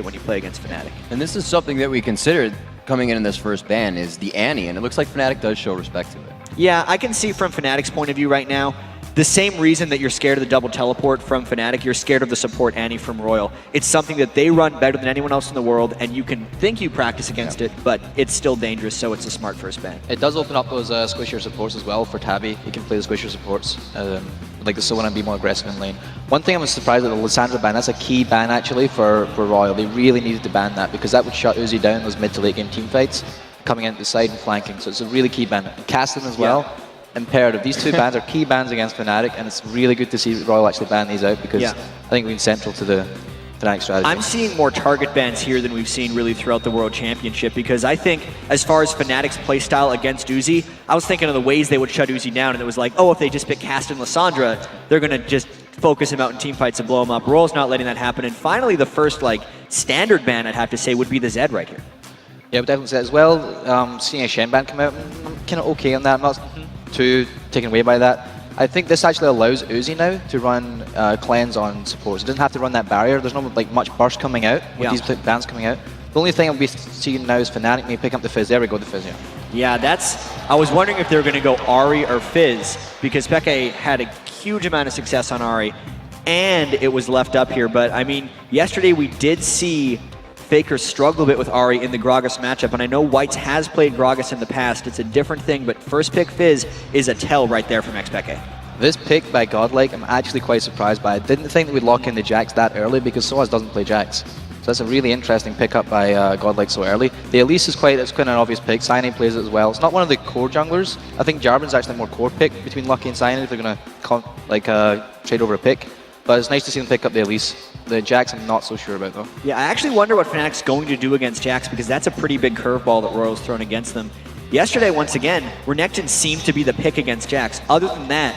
when you play against Fnatic. And this is something that we considered coming in this first ban is the Annie, and it looks like Fnatic does show respect to it. Yeah, I can see from Fnatic's point of view right now, the same reason that you're scared of the double teleport from Fnatic, you're scared of the support Annie from RYL. It's something that they run better than anyone else in the world, and you can think you practice against it, but it's still dangerous, so it's a smart first ban. It does open up those squishier supports as well for Tabby. You can play the squishier supports, like the Sona, and be more aggressive in lane. One thing I was surprised at the Lissandra ban, that's a key ban actually for RYL. They really needed to ban that because that would shut Uzi down those mid to late game team fights, coming into the side and flanking, so it's a really key ban. And Castlin as well. Yeah. Imperative. These two bans are key bans against Fnatic, and it's really good to see RYL actually ban these out because I think we've been central to the Fnatic strategy. I'm seeing more target bans here than we've seen really throughout the World Championship because I think as far as Fnatic's playstyle against Uzi, I was thinking of the ways they would shut Uzi down, and it was like, oh, if they just pick Cast and Lissandra, they're going to just focus him out in team fights and blow him up. RYL's not letting that happen, and finally the first standard ban, I'd have to say, would be the Zed right here. Yeah, but definitely Zed as well. Seeing a Shen ban come out, I'm kind of okay on that. I'm not too taken away by that. I think this actually allows Uzi now to run cleanse on supports. It doesn't have to run that barrier. There's not much burst coming out with these bans coming out. The only thing I'll be seeing now is Fnatic may pick up the Fizz. There we go, the Fizz, Yeah, I was wondering if they were going to go Ahri or Fizz because Peke had a huge amount of success on Ahri and it was left up here. But I mean, yesterday we did see Faker struggle a bit with Ahri in the Gragas matchup, and I know Whites has played Gragas in the past. It's a different thing, but first pick Fizz is a tell right there from xPeke. This pick by Godlike, I'm actually quite surprised by. I didn't think that we'd lock in the Jax that early because Soaz doesn't play Jax. So that's a really interesting pickup by Godlike so early. The Elise is quite an obvious pick. Cyanide plays it as well. It's not one of the core junglers. I think Jarvan's actually a more core pick between Lucky and Cyanide if they're going to trade over a pick. But it's nice to see them pick up the Elise. The Jax I'm not so sure about though. Yeah, I actually wonder what Fnatic's going to do against Jax because that's a pretty big curveball that RYL's thrown against them. Yesterday, once again, Renekton seemed to be the pick against Jax. Other than that,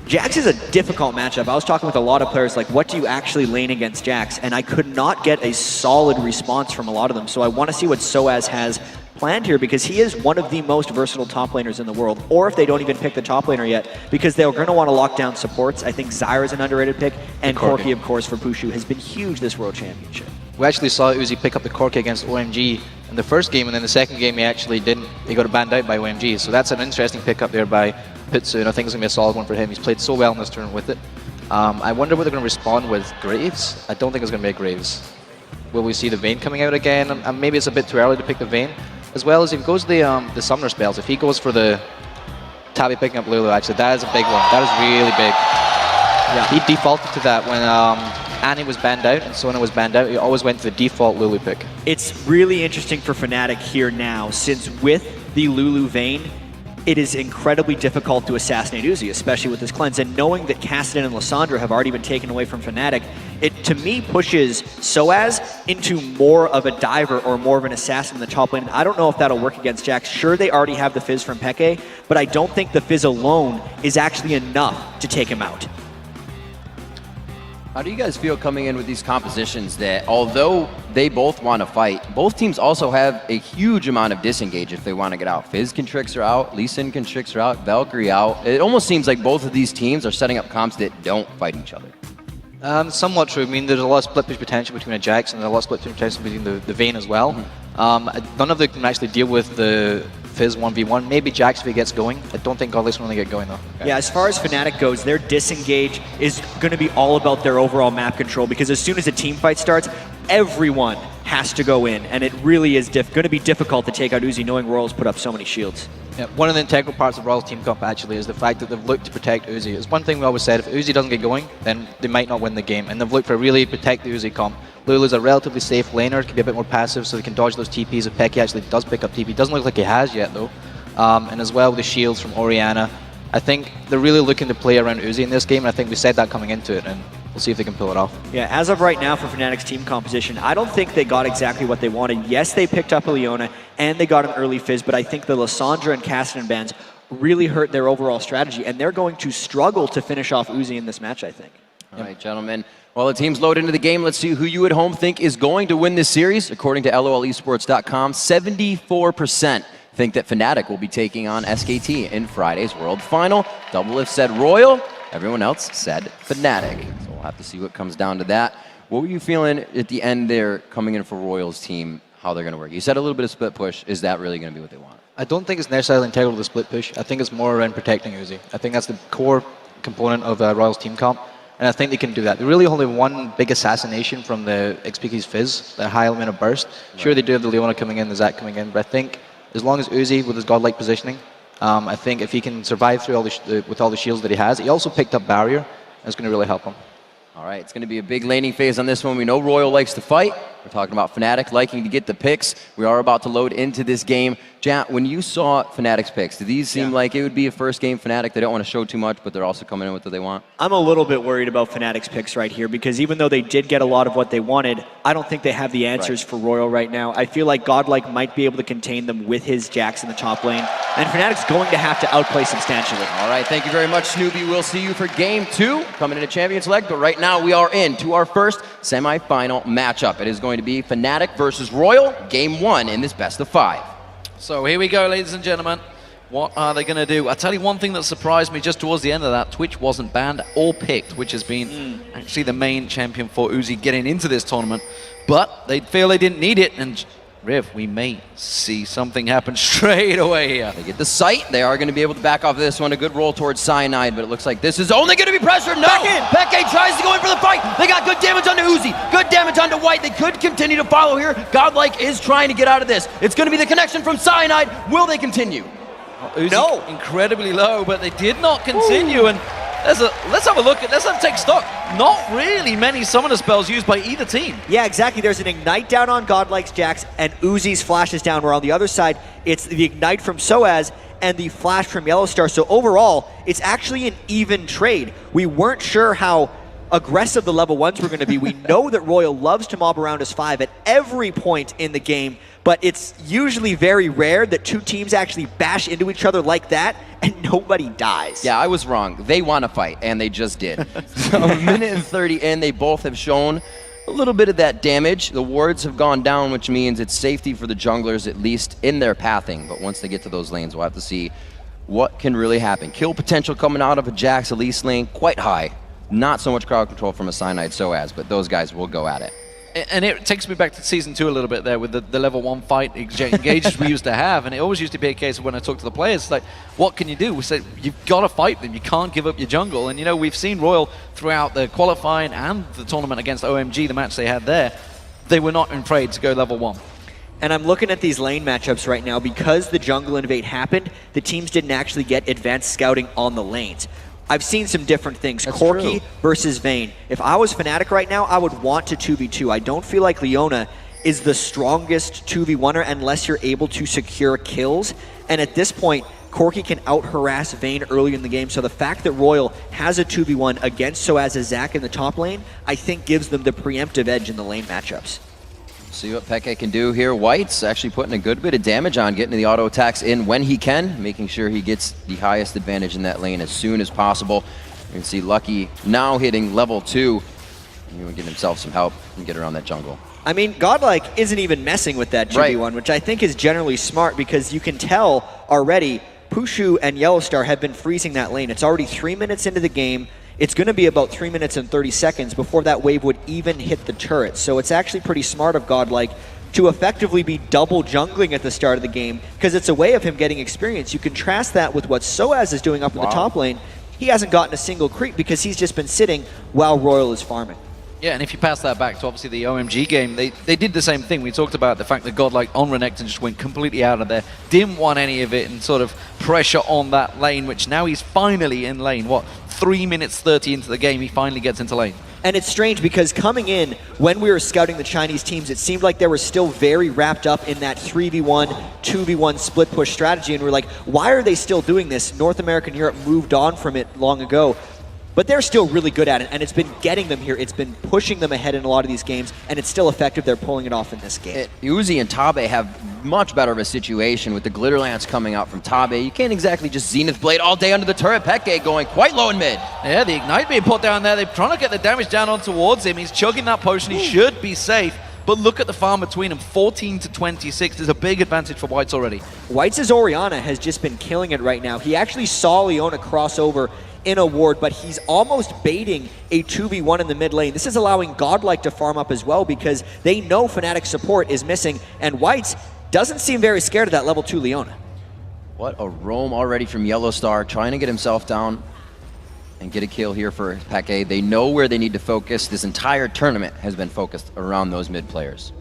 Jax is a difficult matchup. I was talking with a lot of players like, what do you actually lane against Jax? And I could not get a solid response from a lot of them. So I want to see what Soaz has planned here because he is one of the most versatile top laners in the world. Or if they don't even pick the top laner yet, because they're going to want to lock down supports. I think Zyra is an underrated pick, and Corki, of course, for Pushu has been huge this World Championship. We actually saw Uzi pick up the Corki against OMG in the first game, and then the second game he actually didn't. He got banned out by OMG, so that's an interesting pickup there by Pitsu, and I think it's going to be a solid one for him. He's played so well in this turn with it. I wonder what they're going to respond with Graves. I don't think it's going to be a Graves. Will we see the Vayne coming out again? And maybe it's a bit too early to pick the Vayne. As well as if he goes the Summoner spells, if he goes for the Tabby picking up Lulu, actually, that is a big one. That is really big. Yeah. He defaulted to that when Annie was banned out and Sona was banned out. He always went to the default Lulu pick. It's really interesting for Fnatic here now, since with the Lulu Vayne, it is incredibly difficult to assassinate Uzi, especially with this cleanse. And knowing that Kassadin and Lissandra have already been taken away from Fnatic, it to me pushes Soaz into more of a diver or more of an assassin in the top lane. I don't know if that'll work against Jax. Sure, they already have the Fizz from Peke, but I don't think the Fizz alone is actually enough to take him out. How do you guys feel coming in with these compositions that, although they both want to fight, both teams also have a huge amount of disengage if they want to get out? Fizz can tricks her out, Lee Sin can tricks her out, Valkyrie out. It almost seems like both of these teams are setting up comps that don't fight each other. Somewhat true. I mean, there's a lot of split push potential between a Jax and a lot of split push potential between the Vayne as well. None of them can actually deal with the Fizz 1v1. Maybe Jax if he gets going. I don't think Godlike's going to get going though. Okay. Yeah, as far as Fnatic goes, their disengage is going to be all about their overall map control because as soon as a team fight starts, everyone has to go in, and it really is going to be difficult to take out Uzi knowing RYL's put up so many shields. Yeah, one of the integral parts of RYL's team comp actually is the fact that they've looked to protect Uzi. It's one thing we always said, if Uzi doesn't get going, then they might not win the game, and they've looked for really protect the Uzi comp. Lulu's a relatively safe laner, can be a bit more passive so they can dodge those TPs if Peke actually does pick up TP. Doesn't look like he has yet though. And as well with the shields from Orianna. I think they're really looking to play around Uzi in this game, and I think we said that coming into it, and we'll see if they can pull it off. Yeah, as of right now for Fnatic's team composition, I don't think they got exactly what they wanted. Yes, they picked up a Leona, and they got an early Fizz, but I think the Lissandra and Kassadin bans really hurt their overall strategy, and they're going to struggle to finish off Uzi in this match, I think. All right, gentlemen. While the teams load into the game, let's see who you at home think is going to win this series. According to LOLesports.com, 74% think that Fnatic will be taking on SKT in Friday's World Final. Doublelift said RYL. Everyone else said Fnatic. So we'll have to see what comes down to that. What were you feeling at the end there coming in for Royal's team, how they're going to work? You said a little bit of split push. Is that really going to be what they want? I don't think it's necessarily integral to the split push. I think it's more around protecting Uzi. I think that's the core component of Royal's team comp, and I think they can do that. They really only one big assassination from the XPK's Fizz, the high element of burst. Sure, they do have the Leona coming in, the Zac coming in, but I think as long as Uzi, with his godlike positioning, I think if he can survive through all with all the shields that he has, he also picked up barrier, and it's going to really help him. All right, it's going to be a big laning phase on this one. We know Royal likes to fight. We're talking about Fnatic liking to get the picks. We are about to load into this game. Jat, when you saw Fnatic's picks, did these seem like it would be a first game Fnatic? They don't want to show too much, but they're also coming in with what they want. I'm a little bit worried about Fnatic's picks right here because even though they did get a lot of what they wanted, I don't think they have the answers for Royal right now. I feel like Godlike might be able to contain them with his Jax in the top lane, and Fnatic's going to have to outplay substantially. All right, thank you very much, Snoopy. We'll see you for game 2 coming into Champions Leg, but right now we are into our first semi-final matchup. It is going to be Fnatic versus Royal, game 1 in this best of 5. So here we go, ladies and gentlemen. What are they going to do? I'll tell you one thing that surprised me just towards the end of that. Twitch wasn't banned or picked, which has been actually the main champion for Uzi getting into this tournament. But they feel they didn't need it, and Riv, we may see something happen straight away here. They get the sight. They are going to be able to back off this one. A good roll towards Cyanide, but it looks like this is only going to be pressured. No! Peke tries to go in for the fight. They got good damage onto Uzi. Good damage onto White. They could continue to follow here. Godlike is trying to get out of this. It's going to be the connection from Cyanide. Will they continue? Uzi incredibly low, but they did not continue. And let's have a look at, let's take stock. Not really many summoner spells used by either team. Yeah, exactly. There's an Ignite down on Godlike's Jax, and Uzi's Flash is down, where on the other side, it's the Ignite from Soaz and the Flash from Yellowstar. So overall, it's actually an even trade. We weren't sure how aggressive the level 1s were going to be. We know that Royal loves to mob around us 5 at every point in the game, but it's usually very rare that two teams actually bash into each other like that and nobody dies. Yeah, I was wrong. They want to fight, and they just did. So a minute and 30 in, they both have shown a little bit of that damage. The wards have gone down, which means it's safety for the junglers, at least in their pathing. But once they get to those lanes, we'll have to see what can really happen. Kill potential coming out of a Jax Elise lane, quite high. Not so much crowd control from a Cyanide Soaz, but those guys will go at it. And it takes me back to Season 2 a little bit there with the level 1 fight engages we used to have, and it always used to be a case of when I talk to the players, like, what can you do? We said, you've got to fight them, you can't give up your jungle. And you know, we've seen Royal throughout the qualifying and the tournament against OMG, the match they had there, they were not afraid to go level 1. And I'm looking at these lane matchups right now. Because the jungle invade happened, the teams didn't actually get advanced scouting on the lanes. I've seen some different things. That's Corki true. versus Vayne. If I was Fnatic right now, I would want to 2v2. I don't feel like Leona is the strongest 2v1er unless you're able to secure kills. And at this point, Corki can out-harass Vayne early in the game. So the fact that Royal has a 2v1 against Soaz Zac in the top lane, I think gives them the preemptive edge in the lane matchups. See what Peke can do here. White's actually putting a good bit of damage on, getting the auto attacks in when he can, making sure he gets the highest advantage in that lane as soon as possible. You can see Lucky now hitting level 2. He will get himself some help and get around that jungle. I mean, Godlike isn't even messing with that 2v1, which I think is generally smart because you can tell already Pushu and Yellowstar have been freezing that lane. It's already 3 minutes into the game. It's going to be about 3 minutes and 30 seconds before that wave would even hit the turret. So it's actually pretty smart of Godlike to effectively be double jungling at the start of the game because it's a way of him getting experience. You contrast that with what Soaz is doing up in the top lane. He hasn't gotten a single creep because he's just been sitting while Royal is farming. Yeah, and if you pass that back to obviously the OMG game, they did the same thing. We talked about the fact that Godlike on Renekton just went completely out of there, didn't want any of it, and sort of pressure on that lane, which now he's finally in lane. What, 3 minutes 30 into the game, he finally gets into lane. And it's strange because coming in, when we were scouting the Chinese teams, it seemed like they were still very wrapped up in that 3v1, 2v1 split push strategy, and we're like, why are they still doing this? North America and Europe moved on from it long ago. But they're still really good at it, and it's been getting them here. It's been pushing them ahead in a lot of these games, and it's still effective. They're pulling it off in this game. Uzi and Tabe have much better of a situation with the Glitter Lance coming out from Tabe. You can't exactly just Zenith Blade all day under the turret. Peke going quite low in mid. Yeah, the Ignite being put down there. They're trying to get the damage down on towards him. He's chugging that potion. He should be safe. But look at the farm between them, 14 to 26. There's a big advantage for Whites already. Whites' Orianna has just been killing it right now. He actually saw Leona cross over in a ward, but he's almost baiting a 2v1 in the mid lane. This is allowing Godlike to farm up as well because they know Fnatic's support is missing, and Whites doesn't seem very scared of that level 2 Leona. What a roam already from Yellowstar, trying to get himself down and get a kill here for Peke. They know where they need to focus. This entire tournament has been focused around those mid players.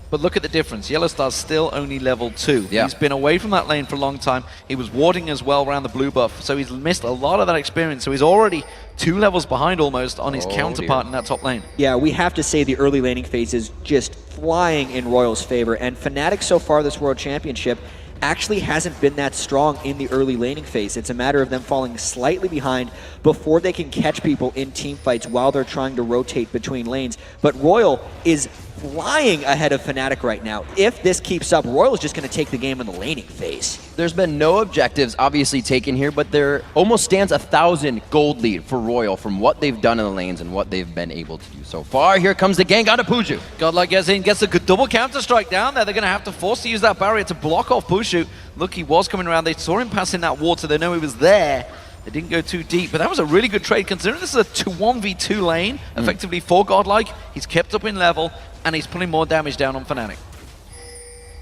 But look at the difference. Yellowstar's still only level 2. Yeah. He's been away from that lane for a long time. He was warding as well around the blue buff, so he's missed a lot of that experience. So he's already 2 levels behind almost on his counterpart in that top lane. Yeah, we have to say the early laning phase is just flying in Royal's favor, and Fnatic so far this World Championship actually hasn't been that strong in the early laning phase. It's a matter of them falling slightly behind before they can catch people in team fights while they're trying to rotate between lanes. But Royal is flying ahead of Fnatic right now. If this keeps up, Royal is just going to take the game in the laning phase. There's been no objectives obviously taken here, but there almost stands 1,000 gold lead for Royal from what they've done in the lanes and what they've been able to do so far. Here comes the gank onto Puju. Godlike gets in, gets a good double counter strike down there. They're going to have to force to use that barrier to block off Puju. Look, he was coming around. They saw him passing that water. They know he was there. They didn't go too deep, but that was a really good trade considering this is a 1v2 lane, effectively for Godlike. He's kept up in level, and he's putting more damage down on Fnatic.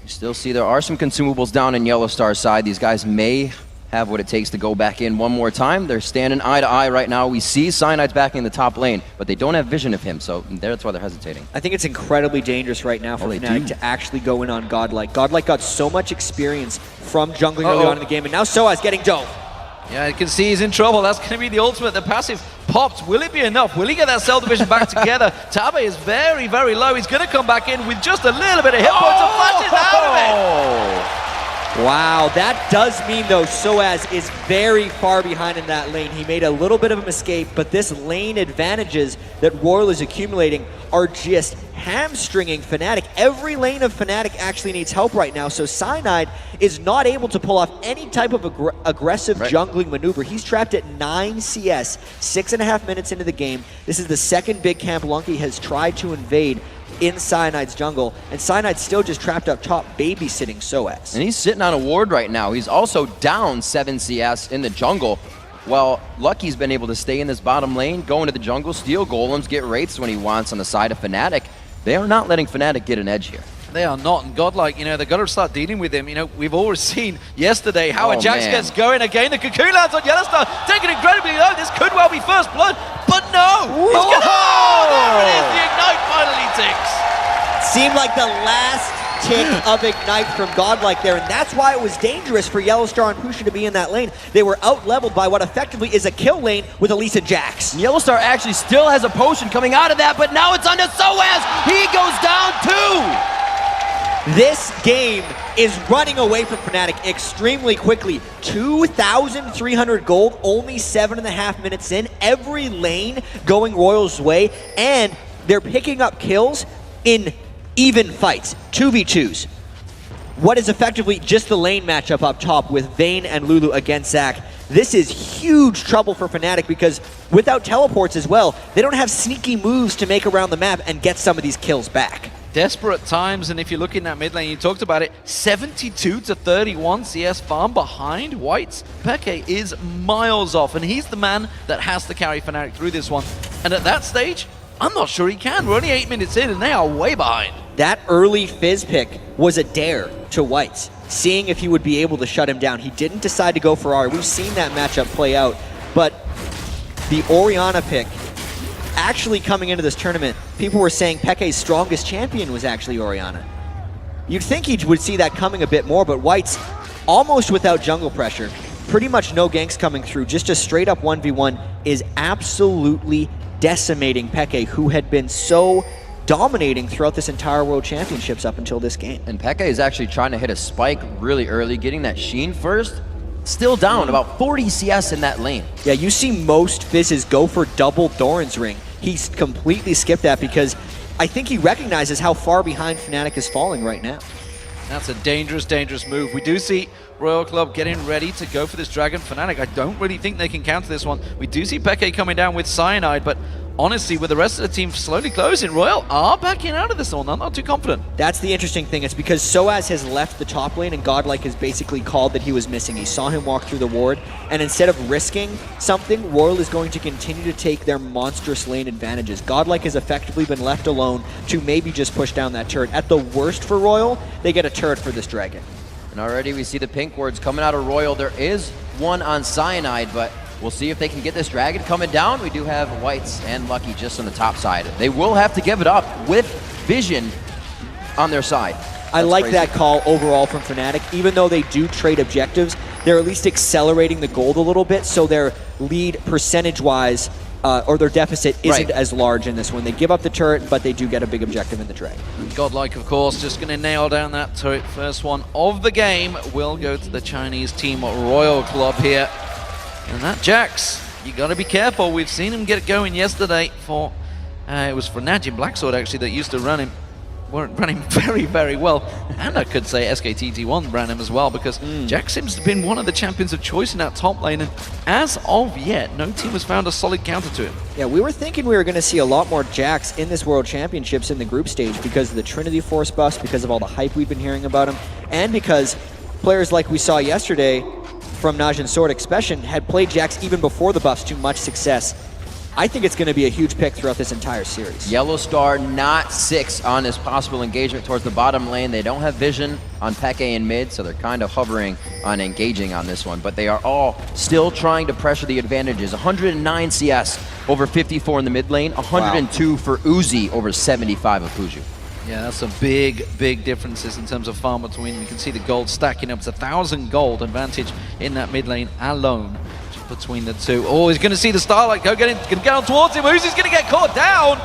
You still see there are some consumables down in Yellowstar's side. These guys may have what it takes to go back in one more time. They're standing eye to eye right now. We see Cyanide's back in the top lane, but they don't have vision of him, so that's why they're hesitating. I think it's incredibly dangerous right now for Fnatic to actually go in on Godlike. Godlike got so much experience from jungling early on in the game, and now Soaz getting dove. Yeah, you can see he's in trouble. That's going to be the ultimate. The passive popped. Will it be enough? Will he get that cell division back together? Tabe is very, very low. He's going to come back in with just a little bit of hit points and flashes out of it. Wow, that does mean, though, Soaz is very far behind in that lane. He made a little bit of a mistake, but this lane advantages that Royal is accumulating are just hamstringing Fnatic. Every lane of Fnatic actually needs help right now, so Cyanide is not able to pull off any type of aggressive jungling maneuver. He's trapped at 9 CS, 6.5 minutes into the game. This is the second big camp Lunky has tried to invade in Cyanide's jungle, and Cyanide's still just trapped up top babysitting Soaz. And he's sitting on a ward right now. He's also down 7 CS in the jungle. Well, Lucky's been able to stay in this bottom lane, go into the jungle, steal golems, get wraiths when he wants on the side of Fnatic. They are not letting Fnatic get an edge here. They are not, and Godlike, you know, they've got to start dealing with him. You know, we've already seen yesterday how Ajax gets going again. The Cocoon lands on Yellowstar, taking incredibly low. This could well be first blood, but no! He's gonna, there it is, the Ignite finally ticks. Seemed like the last tick of Ignite from Godlike there, and that's why it was dangerous for Yellowstar and Pusha to be in that lane. They were out-leveled by what effectively is a kill lane with Elise and Jax. Yellowstar actually still has a potion coming out of that, but now it's onto Soaz. He goes down too. This game is running away from Fnatic extremely quickly. 2,300 gold, only 7.5 minutes in. Every lane going Royal's way, and they're picking up kills in even fights, 2v2s. What is effectively just the lane matchup up top with Vayne and Lulu against Zac. This is huge trouble for Fnatic because without teleports as well, they don't have sneaky moves to make around the map and get some of these kills back. Desperate times, and if you look in that mid lane, you talked about it, 72 to 31 CS farm behind Whites. Peke is miles off, and he's the man that has to carry Fnatic through this one. And at that stage, I'm not sure he can. We're only 8 minutes in, and they are way behind. That early Fizz pick was a dare to Whites, seeing if he would be able to shut him down. He didn't decide to go for R. We've seen that matchup play out, but the Orianna pick, actually coming into this tournament, people were saying Peke's strongest champion was actually Orianna. You'd think he would see that coming a bit more, but White's almost without jungle pressure, pretty much no ganks coming through, just a straight up 1v1 is absolutely decimating Peke, who had been so dominating throughout this entire World Championships up until this game. And Peke is actually trying to hit a spike really early, getting that Sheen first. Still down, about 40 CS in that lane. Yeah, you see most Fizzes go for double Doran's Ring. He's completely skipped that because I think he recognizes how far behind Fnatic is falling right now. That's a dangerous, dangerous move. We do see Royal Club getting ready to go for this Dragon. Fnatic, I don't really think they can counter this one. We do see Peke coming down with Cyanide, but honestly, with the rest of the team slowly closing, RYL are backing out of this one. I'm not too confident. That's the interesting thing. It's because Soaz has left the top lane and Godlike has basically called that he was missing. He saw him walk through the ward, and instead of risking something, RYL is going to continue to take their monstrous lane advantages. Godlike has effectively been left alone to maybe just push down that turret. At the worst for RYL, they get a turret for this dragon. And already we see the pink wards coming out of RYL. There is one on Cyanide, but we'll see if they can get this dragon coming down. We do have Whites and Lucky just on the top side. They will have to give it up with Vision on their side. I like that call overall from Fnatic. Even though they do trade objectives, they're at least accelerating the gold a little bit, so their lead percentage-wise, or their deficit isn't as large in this one. They give up the turret, but they do get a big objective in the dragon. Godlike, of course, just going to nail down that turret. First one of the game will go to the Chinese team RYL Club here. And that Jax, you got to be careful. We've seen him get going yesterday for, it was for Najin Blacksword actually that used to run him. Weren't running very, very well. And I could say SKTT1 ran him as well, because Jax seems to have been one of the champions of choice in that top lane. And as of yet, no team has found a solid counter to him. Yeah, we were thinking we were going to see a lot more Jax in this World Championships in the group stage because of the Trinity Force buffs, because of all the hype we've been hearing about him, and because players like we saw yesterday from Najin Sword Expression had played Jax even before the buffs to much success. I think it's going to be a huge pick throughout this entire series. Yellow Star not 6 on this possible engagement towards the bottom lane. They don't have vision on Peke in mid, so they're kind of hovering on engaging on this one. But they are all still trying to pressure the advantages. 109 CS over 54 in the mid lane. 102 for Uzi over 75 of Fuju. Yeah, that's some big, big differences in terms of farm between. You can see the gold stacking up. It's 1,000 gold advantage in that mid lane alone between the two. Oh, he's going to see the Starlight go get on towards him. Uzi's going to get caught down.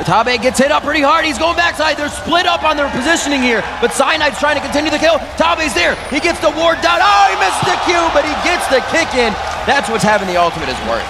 Tabe gets hit up pretty hard. He's going backside. They're split up on their positioning here, but Cyanide's trying to continue the kill. Tabe's there. He gets the ward down. Oh, he missed the Q, but he gets the kick in. That's what's having the ultimate is worth.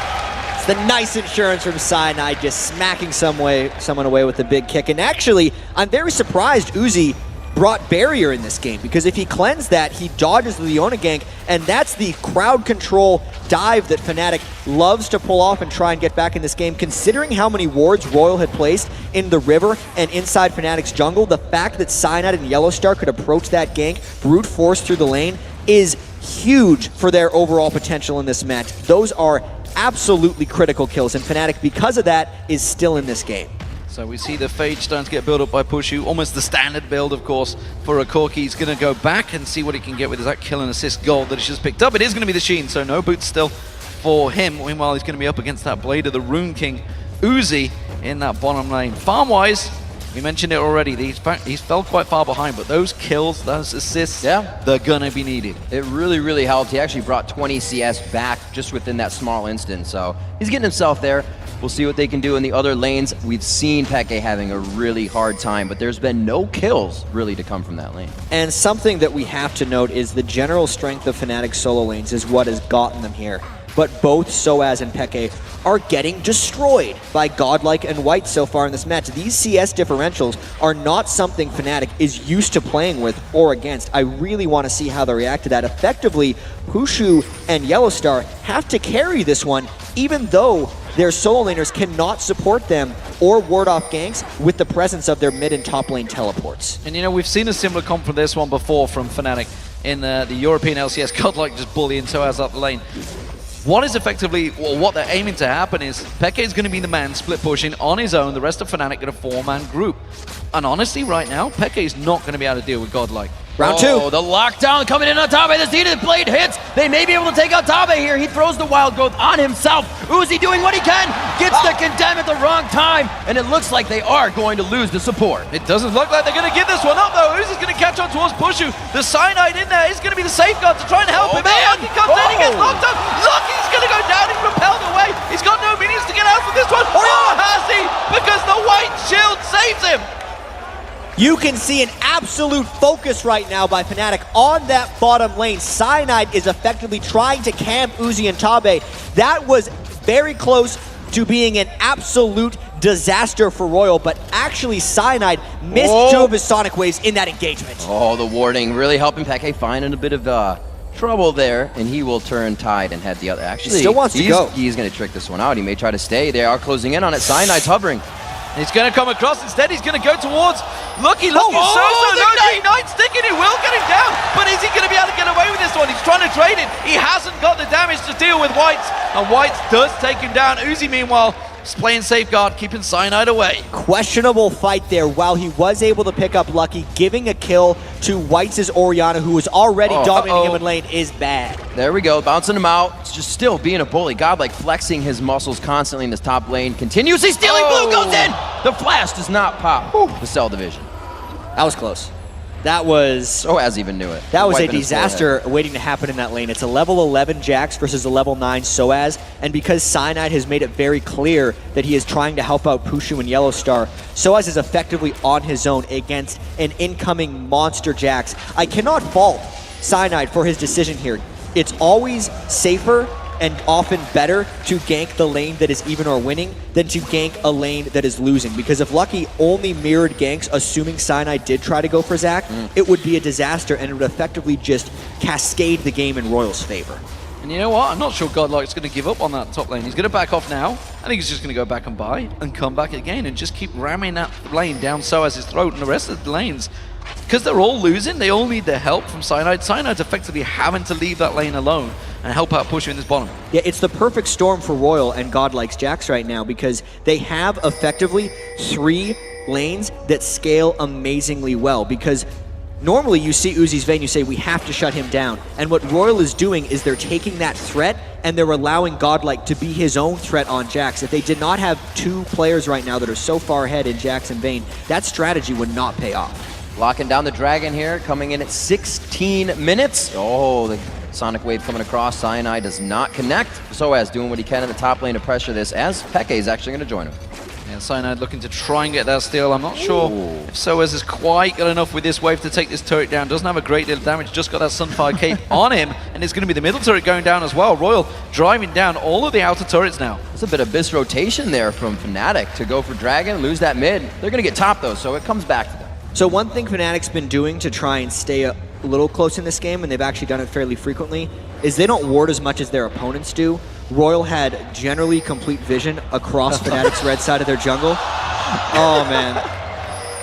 It's the nice insurance from Cyanide, just smacking someone away with a big kick. And actually, I'm very surprised Uzi brought barrier in this game, because if he cleansed that, he dodges the Leona gank, and that's the crowd control dive that Fnatic loves to pull off and try and get back in this game. Considering how many wards RYL had placed in the river and inside Fnatic's jungle, the fact that Cyanide and Yellowstar could approach that gank, brute force through the lane, is huge for their overall potential in this match. Those are absolutely critical kills, and Fnatic, because of that, is still in this game. So we see the Phage starting to get built up by Pushu, almost the standard build, of course, for a Corki. He's going to go back and see what he can get with that kill and assist gold that he's just picked up. It is going to be the Sheen, so no boots still for him. Meanwhile, he's going to be up against that Blade of the Rune King, Uzi, in that bottom lane. Farm-wise, we mentioned it already, he's fell quite far behind, but those kills, those assists, they're going to be needed. It really, really helped. He actually brought 20 CS back just within that small instance, so he's getting himself there. We'll see what they can do in the other lanes. We've seen Peke having a really hard time, but there's been no kills really to come from that lane. And something that we have to note is the general strength of Fnatic's solo lanes is what has gotten them here. But both Soaz and Peke are getting destroyed by Godlike and White so far in this match. These CS differentials are not something Fnatic is used to playing with or against. I really want to see how they react to that. Effectively, Pushu and Yellowstar have to carry this one, even though their solo laners cannot support them or ward off ganks with the presence of their mid and top lane teleports. And you know, we've seen a similar comp for this one before from Fnatic in the European LCS. Godlike just bullying Soaz up the lane. What is effectively, well, what they're aiming to happen is Peke is going to be the man split pushing on his own. The rest of Fnatic get a 4-man group. And honestly, right now, Peke is not going to be able to deal with Godlike. Round two. Oh, the lockdown coming in on Tabe. The seeded blade hits. They may be able to take out Tabe here. He throws the wild growth on himself. Uzi doing what he can. Gets the condemn at the wrong time. And it looks like they are going to lose the support. It doesn't look like they're going to give this one up, though. Uzi's going to catch on towards Pushu. The Cyanide in there is going to be the safeguard to try and help him. Lucky comes in, he gets locked up. Lucky's going to go down. He's repelled away. He's got no means to get out from this one. Oh, has he? Because the white shield saves him. You can see an absolute focus right now by Fnatic on that bottom lane. Cyanide is effectively trying to camp Uzi and Tabe. That was very close to being an absolute disaster for RYL, but actually Cyanide missed two of his Sonic Waves in that engagement. Oh, the warding really helping Peke find a bit of trouble there, and he will turn tide and head the other. Actually, he still wants to go. He's going to trick this one out. He may try to stay. They are closing in on it. Cyanide's hovering. He's going to come across. Instead, he's going to go towards Lucky. Oh, No, Ignite sticking. He will get him down. But is he going to be able to get away with this one? He's trying to trade it. He hasn't got the damage to deal with Whites. And Whites does take him down. Uzi, meanwhile, is playing safeguard, keeping Cyanide away. Questionable fight there. While he was able to pick up Lucky, giving a kill to Whites' Orianna, who was already dominating him in lane, is bad. There we go, bouncing him out. It's just still being a bully. Godlike flexing his muscles constantly in this top lane. Continuously stealing. Blue goes in. The flash does not pop the cell division. That was close. That was... Soaz even knew it. That was a disaster waiting to happen in that lane. It's a level 11 Jax versus a level 9 Soaz, and because Cyanide has made it very clear that he is trying to help out Pushu and Yellowstar, Soaz is effectively on his own against an incoming monster Jax. I cannot fault Cyanide for his decision here. It's always safer and often better to gank the lane that is even or winning than to gank a lane that is losing. Because if Lucky only mirrored ganks, assuming Cyanide did try to go for Zac, it would be a disaster and it would effectively just cascade the game in Royal's favor. And you know what? I'm not sure Godlike's going to give up on that top lane. He's going to back off now. I think he's just going to go back and buy and come back again and just keep ramming that lane down Soaz's throat, and the rest of the lanes, because they're all losing, they all need the help from Cyanide. Cyanide's effectively having to leave that lane alone and help out Pushu in this bottom. Yeah, it's the perfect storm for Royal and Godlike's Jax right now, because they have effectively 3 lanes that scale amazingly well. Because normally you see Uzi's Vayne, you say we have to shut him down. And what Royal is doing is they're taking that threat and they're allowing Godlike to be his own threat on Jax. If they did not have 2 players right now that are so far ahead in Jax and Vayne, that strategy would not pay off. Locking down the Dragon here, coming in at 16 minutes. Oh, the Sonic Wave coming across. Cyanide does not connect. Soaz doing what he can in the top lane to pressure this, as Peke is actually going to join him. Yeah, Cyanide looking to try and get that steal. I'm not sure if Soaz has quite got enough with this wave to take this turret down. Doesn't have a great deal of damage, just got that Sunfire Cape on him, and it's going to be the middle turret going down as well. Royal driving down all of the outer turrets now. It's a bit of bis rotation there from Fnatic to go for Dragon, lose that mid. They're going to get top though, so it comes back to them. So one thing Fnatic's been doing to try and stay a little close in this game, and they've actually done it fairly frequently, is they don't ward as much as their opponents do. Royal had generally complete vision across Fnatic's red side of their jungle. Oh man.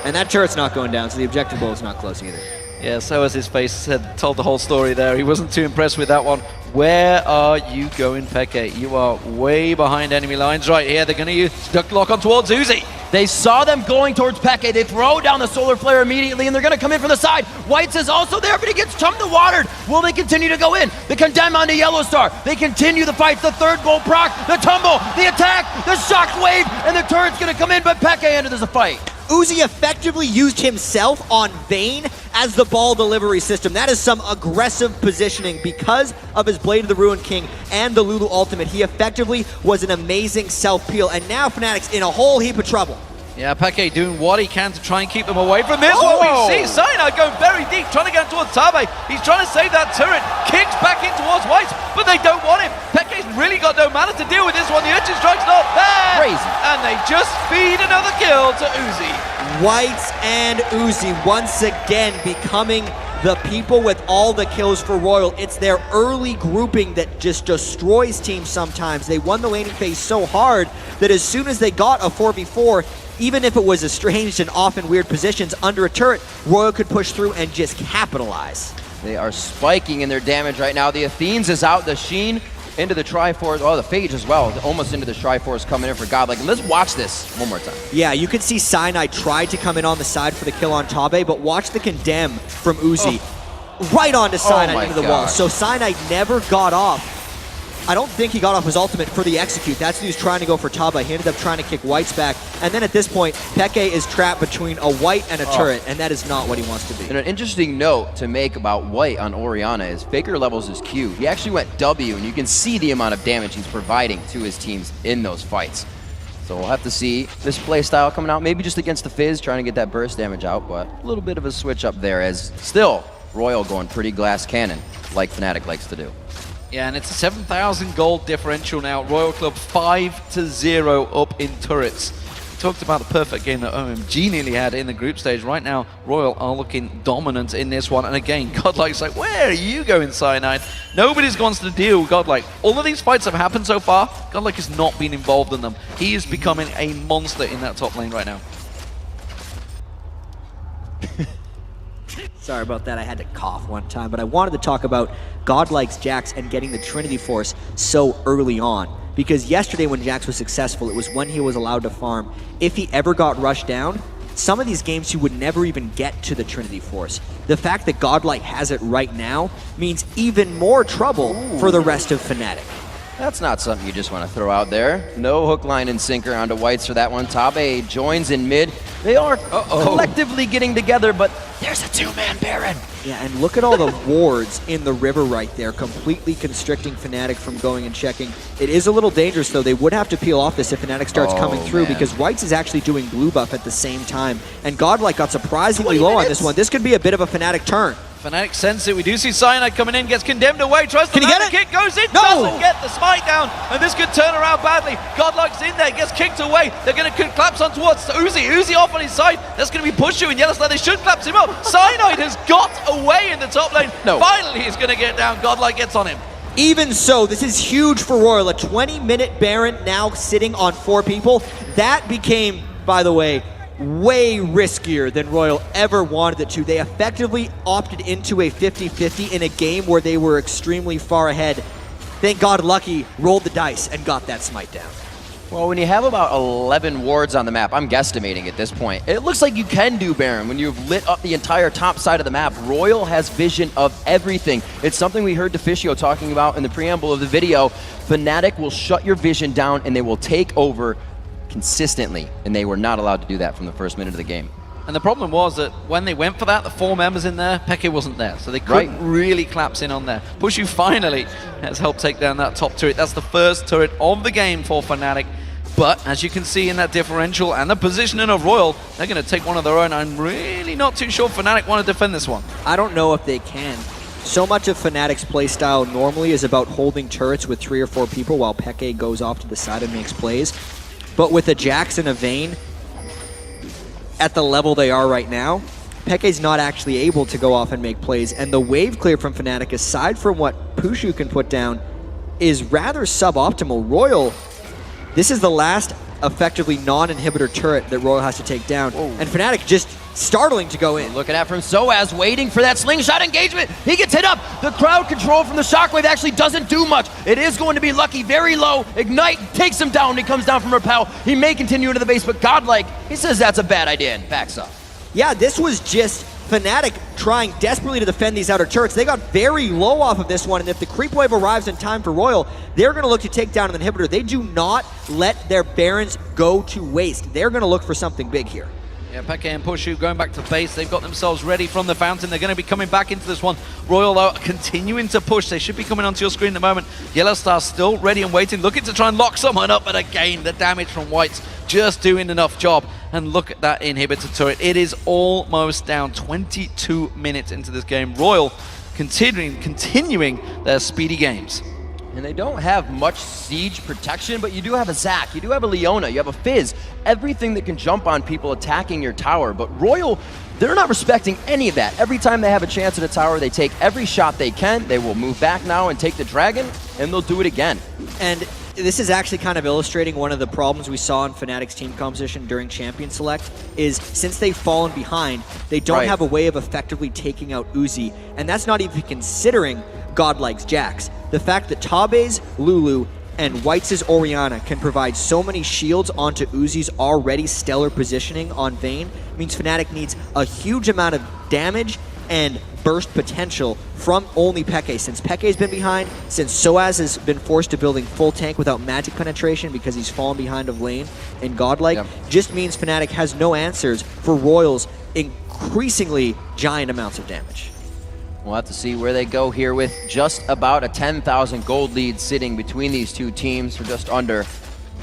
And that turret's not going down, so the objective goal is not close either. Yeah, so as his face had told the whole story there, he wasn't too impressed with that one. Where are you going, Peke? You are way behind enemy lines right here. They're going to use duck lock on towards Uzi. They saw them going towards Peke. They throw down the Solar Flare immediately, and they're going to come in from the side. Whites is also there, but he gets chumped and watered. Will they continue to go in? The condemn onto Yellowstar. They continue the fights. The third bolt proc, the tumble, the attack, the shockwave, and the turret's going to come in, but Peke enters the fight. Uzi effectively used himself on Vayne as the ball delivery system. That is some aggressive positioning because of his Blade of the Ruined King and the Lulu ultimate. He effectively was an amazing self-peel, and now Fnatic's in a whole heap of trouble. Yeah, Peke doing what he can to try and keep them away from this. What we see, Cyanide going very deep, trying to get towards Tabe. He's trying to save that turret, kicks back in towards White, but they don't want him. Peke's really got no mana to deal with this one. The Urchin Strike's not there. Crazy. And they just feed another kill to Uzi. Whites and Uzi once again becoming the people with all the kills for Royal. It's their early grouping that just destroys teams sometimes. They won the laning phase so hard that as soon as they got a 4v4, even if it was estranged and often weird positions under a turret, Royal could push through and just capitalize. They are spiking in their damage right now. The Athenes is out, the Sheen into the Triforce, oh, the Phage as well, almost into the Triforce coming in for Godlike. And let's watch this one more time. Yeah, you can see Cyanide tried to come in on the side for the kill on Tabe, but watch the condemn from Uzi. Right onto Cyanide into the wall. So Cyanide never got off. I don't think he got off his ultimate for the execute. That's who he was trying to go for Tabe. He ended up trying to kick White's back. And then at this point, Peke is trapped between a White and a turret, and that is not what he wants to be. And an interesting note to make about White on Orianna is Faker levels his Q. He actually went W, and you can see the amount of damage he's providing to his teams in those fights. So we'll have to see this playstyle coming out, maybe just against the Fizz, trying to get that burst damage out, but a little bit of a switch up there, as still Royal going pretty glass cannon, like Fnatic likes to do. Yeah, and it's a 7,000 gold differential now. Royal Club 5-0 up in turrets. talked about the perfect game that OMG nearly had in the group stage. Right now, RYL are looking dominant in this one. And again, Godlike's like, where are you going, Cyanide? Nobody's wants to deal with Godlike. All of these fights have happened so far. Godlike has not been involved in them. He is becoming a monster in that top lane right now. Sorry about that, I had to cough one time, but I wanted to talk about Godlike's Jax and getting the Trinity Force so early on. Because yesterday when Jax was successful, it was when he was allowed to farm. If he ever got rushed down, some of these games he would never even get to the Trinity Force. The fact that Godlike has it right now means even more trouble for the rest of Fnatic. That's not something you just want to throw out there. No hook, line, and sinker onto Whites for that one. Tabe joins in mid. They are collectively getting together, but there's a two-man Baron. Yeah, and look at all the wards in the river right there, completely constricting Fnatic from going and checking. It is a little dangerous, though. They would have to peel off this if Fnatic starts coming through, because Whites is actually doing blue buff at the same time. And Godlike got surprisingly low on this one. This could be a bit of a Fnatic turn. Fnatic sense it. We do see Cyanide coming in, gets condemned away, tries to land the kick, goes in, No! doesn't get the smite down, and this could turn around badly. Godlike's in there, gets kicked away. They're going to collapse on towards Uzi. Uzi off on his side. That's going to be Pushu in Yellowstone. They should collapse him up. Cyanide has got away in the top lane. No. Finally, he's going to get down. Godlike gets on him. Even so, this is huge for RYL. A 20-minute Baron now sitting on 4 people. That became, by the way, way riskier than RYL ever wanted it to. They effectively opted into a 50-50 in a game where they were extremely far ahead. Thank God Lucky rolled the dice and got that smite down. Well, when you have about 11 wards on the map, I'm guesstimating at this point, it looks like you can do Baron when you've lit up the entire top side of the map. RYL has vision of everything. It's something we heard Deficio talking about in the preamble of the video. Fnatic will shut your vision down and they will take over consistently, and they were not allowed to do that from the first minute of the game. And the problem was that when they went for that, the 4 members in there, Peke wasn't there, so they couldn't really collapse in on there. Pushu finally has helped take down that top turret. That's the first turret of the game for Fnatic. But as you can see in that differential and the positioning of RYL, they're going to take one of their own. I'm really not too sure Fnatic want to defend this one. I don't know if they can. So much of Fnatic's playstyle normally is about holding turrets with 3 or 4 people while Peke goes off to the side and makes plays. But with a Jax and a Vayne at the level they are right now, Peke's not actually able to go off and make plays. And the wave clear from Fnatic, aside from what Pushu can put down, is rather suboptimal. RYL, this is the last effectively non-inhibitor turret that RYL has to take down. And Fnatic just startling to go in. Looking at from Soaz, waiting for that slingshot engagement. He gets hit up. The crowd control from the shockwave actually doesn't do much. It is going to be Lucky, very low. Ignite takes him down. He comes down from Repel. He may continue into the base, but Godlike, he says that's a bad idea and backs up. Yeah, this was just Fnatic trying desperately to defend these outer turrets. They got very low off of this one, and if the creep wave arrives in time for RYL, they're going to look to take down an inhibitor. They do not let their Barons go to waste. They're going to look for something big here. Yeah, Peke and Pushu going back to base. They've got themselves ready from the fountain. They're going to be coming back into this one. RYL, though, continuing to push. They should be coming onto your screen at the moment. Yellow Star still ready and waiting, looking to try and lock someone up. But again, the damage from Whites just doing enough job. And look at that inhibitor turret. It is almost down. 22 minutes into this game. RYL continuing their speedy games. And they don't have much siege protection, but you do have a Zac, you do have a Leona, you have a Fizz, everything that can jump on people attacking your tower. But RYL, they're not respecting any of that. Every time they have a chance at a tower, they take every shot they can. They will move back now and take the dragon, and they'll do it again. And this is actually kind of illustrating one of the problems we saw in Fnatic's team composition during Champion Select, is since they've fallen behind, they don't have a way of effectively taking out Uzi, and that's not even considering Godlike's Jax. The fact that Tabe's Lulu and Whites' Orianna can provide so many shields onto Uzi's already stellar positioning on Vayne means Fnatic needs a huge amount of damage and burst potential from only Peke. Since Peke's been behind, since Soaz has been forced to building full tank without magic penetration because he's fallen behind of lane and Godlike, just means Fnatic has no answers for RYL's increasingly giant amounts of damage. We'll have to see where they go here with just about a 10,000 gold lead sitting between these two teams for just under.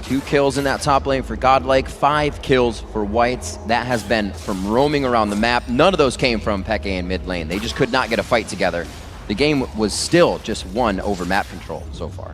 2 kills in that top lane for Godlike, 5 kills for Whites. That has been from roaming around the map. None of those came from Peke in mid lane. They just could not get a fight together. The game was still just won over map control so far.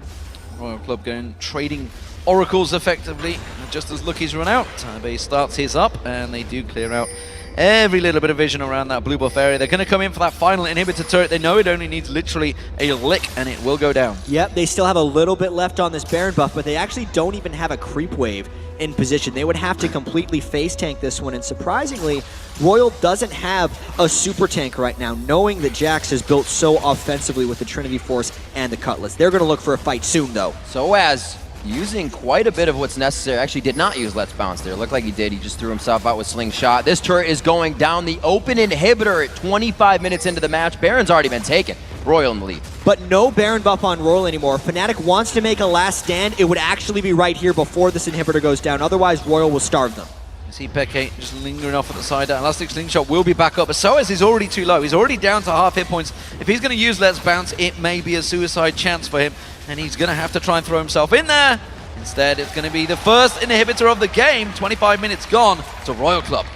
Royal Club going trading oracles effectively, just as Lucky's run out. Tabe starts his up, and they do clear out every little bit of vision around that blue buff area. They're going to come in for that final inhibitor turret. They know it only needs literally a lick, and it will go down. Yep, they still have a little bit left on this Baron buff, but they actually don't even have a creep wave in position. They would have to completely face tank this one, and surprisingly, RYL doesn't have a super tank right now, knowing that Jax has built so offensively with the Trinity Force and the Cutlass. They're going to look for a fight soon, though. So as using quite a bit of what's necessary. Actually did not use Let's Bounce there. Looked like he did. He just threw himself out with Slingshot. This turret is going down. The open inhibitor at 25 minutes into the match. Baron's already been taken. RYL in the lead. But no Baron buff on RYL anymore. Fnatic wants to make a last stand. It would actually be right here before this inhibitor goes down. Otherwise, RYL will starve them. You see Peke just lingering off at the side. That Elastic Slingshot will be back up, but Soaz is already too low. He's already down to half hit points. If he's going to use Let's Bounce, it may be a suicide chance for him, and he's going to have to try and throw himself in there. Instead, it's going to be the first inhibitor of the game. 25 minutes gone to RYL Club.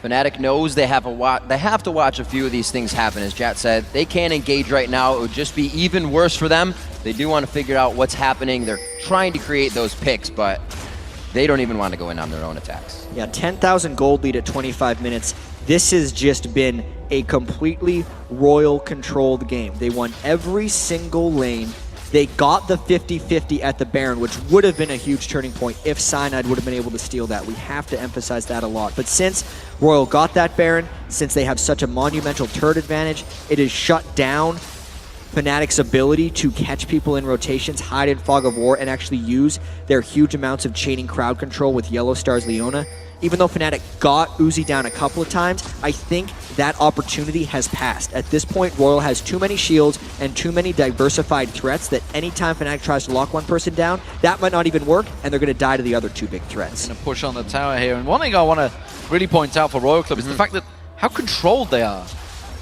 Fnatic knows they have to watch a few of these things happen. As Jat said, they can't engage right now. It would just be even worse for them. They do want to figure out what's happening. They're trying to create those picks, but they don't even want to go in on their own attacks. Yeah, 10,000 gold lead at 25 minutes. This has just been a completely RYL-controlled game. They won every single lane. They got the 50-50 at the Baron, which would have been a huge turning point if Cyanide would have been able to steal that. We have to emphasize that a lot. But since RYL got that Baron, since they have such a monumental turret advantage, it has shut down Fnatic's ability to catch people in rotations, hide in Fog of War, and actually use their huge amounts of chaining crowd control with Yellow Star's Leona. Even though Fnatic got Uzi down a couple of times, I think that opportunity has passed. At this point, RYL has too many shields and too many diversified threats that anytime Fnatic tries to lock one person down, that might not even work, and they're going to die to the other two big threats. Going to push on the tower here, and one thing I want to really point out for RYL Club is the fact that how controlled they are.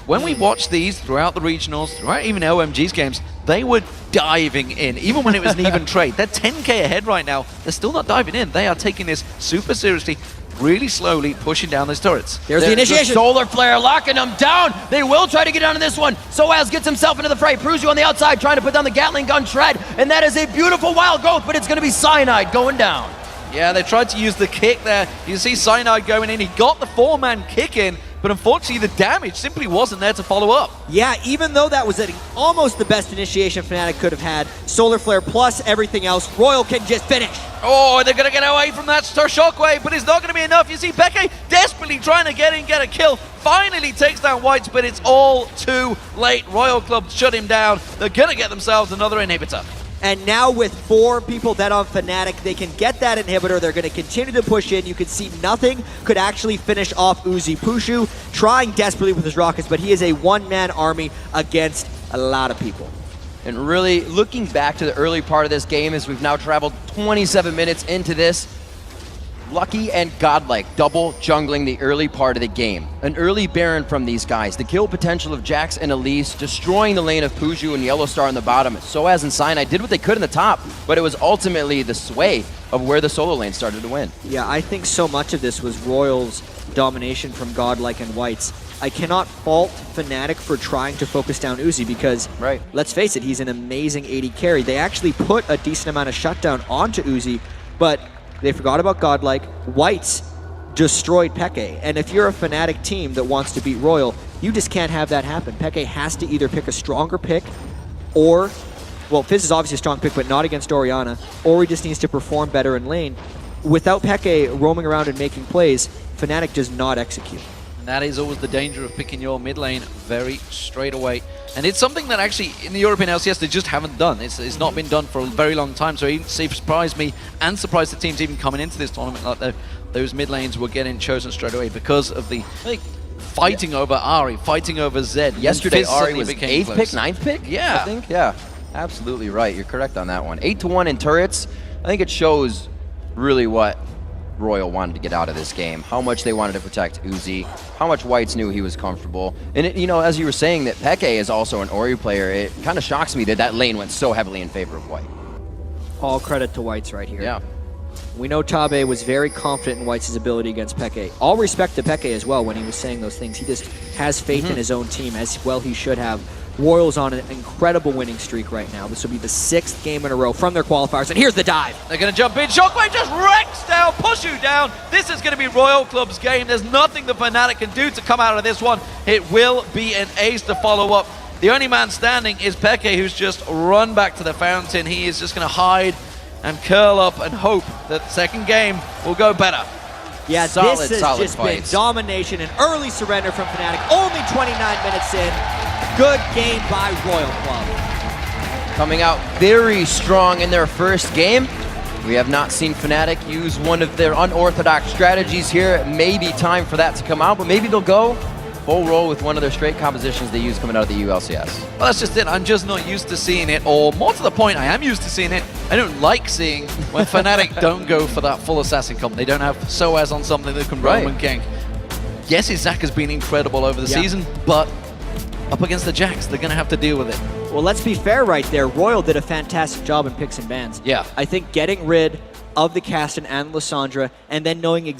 When we watched these throughout the regionals, throughout even OMG's games, they were diving in, even when it was an even trade. They're 10k ahead right now. They're still not diving in. They are taking this super seriously, really slowly pushing down those turrets. There's the initiation. Solar Flare locking them down. They will try to get onto this one. Soaz gets himself into the fray. Prusu on the outside trying to put down the Gatling gun shred. And that is a beautiful wild growth, but it's going to be Cyanide going down. Yeah, they tried to use the kick there. You see Cyanide going in. He got the 4-man kick in, but unfortunately the damage simply wasn't there to follow up. Yeah, even though that was almost the best initiation Fnatic could have had, Solar Flare plus everything else, RYL can just finish. Oh, they're going to get away from that Shockwave, but it's not going to be enough. You see Peke desperately trying to get in, get a kill. Finally takes down Whites, but it's all too late. RYL Club shut him down. They're going to get themselves another inhibitor. And now with 4 people dead on Fnatic, they can get that inhibitor. They're going to continue to push in. You can see nothing could actually finish off Uzi. Pushu trying desperately with his rockets, but he is a one-man army against a lot of people. And really, looking back to the early part of this game as we've now traveled 27 minutes into this, Lucky and Godlike double jungling the early part of the game. An early Baron from these guys. The kill potential of Jax and Elise, destroying the lane of Puju and Yellow Star on the bottom. Soaz and Cyanide did what they could in the top, but it was ultimately the sway of where the solo lane started to win. Yeah, I think so much of this was RYL's domination from Godlike and Whites. I cannot fault Fnatic for trying to focus down Uzi because, let's face it, he's an amazing AD carry. They actually put a decent amount of shutdown onto Uzi, but they forgot about Godlike. Whites destroyed Peke. And if you're a Fnatic team that wants to beat RYL, you just can't have that happen. Peke has to either pick a stronger pick or, well, Fizz is obviously a strong pick, but not against Orianna, or he just needs to perform better in lane. Without Peke roaming around and making plays, Fnatic does not execute. And that is always the danger of picking your mid lane very straight away. And it's something that actually in the European LCS they just haven't done. It's not been done for a very long time. So it surprised me and surprised the teams even coming into this tournament like those mid lanes were getting chosen straight away because of the fighting over Ahri, fighting over Zed. Yesterday Ahri was 8th pick, 9th pick? Yeah. I think, yeah. Absolutely right. You're correct on that one. 8-1 in turrets. I think it shows really what RYL wanted to get out of this game, how much they wanted to protect Uzi, how much Whites knew he was comfortable. And, as you were saying that Peke is also an Ori player, it kind of shocks me that lane went so heavily in favor of White. All credit to Whites right here. Yeah. We know Tabe was very confident in Whites' ability against Peke. All respect to Peke as well when he was saying those things. He just has faith in his own team, as well he should have. Royals on an incredible winning streak right now. This will be the 6th game in a row from their qualifiers. And here's the dive. They're going to jump in. Shockwave just wrecks down, push you down. This is going to be Royal Club's game. There's nothing the Fnatic can do to come out of this one. It will be an ace to follow up. The only man standing is Peke, who's just run back to the fountain. He is just going to hide and curl up and hope that the second game will go better. Yeah, Solid, this has solid just fights. been domination and early surrender from Fnatic. Only 29 minutes in. Good game by Royal Club. Coming out very strong in their first game. We have not seen Fnatic use one of their unorthodox strategies here. It may be time for that to come out, but maybe they'll go full roll with one of their straight compositions they use coming out of the ULCS. Well, that's just it. I'm just not used to seeing it, or more to the point, I am used to seeing it. I don't like seeing when Fnatic don't go for that full assassin comp. They don't have Soaz on something that can roam and gank. Yes, Isaac has been incredible over the season, but up against the Jax, they're going to have to deal with it. Well, let's be fair right there. Royal did a fantastic job in picks and bans. Yeah. I think getting rid of the Caston and Lissandra and then knowing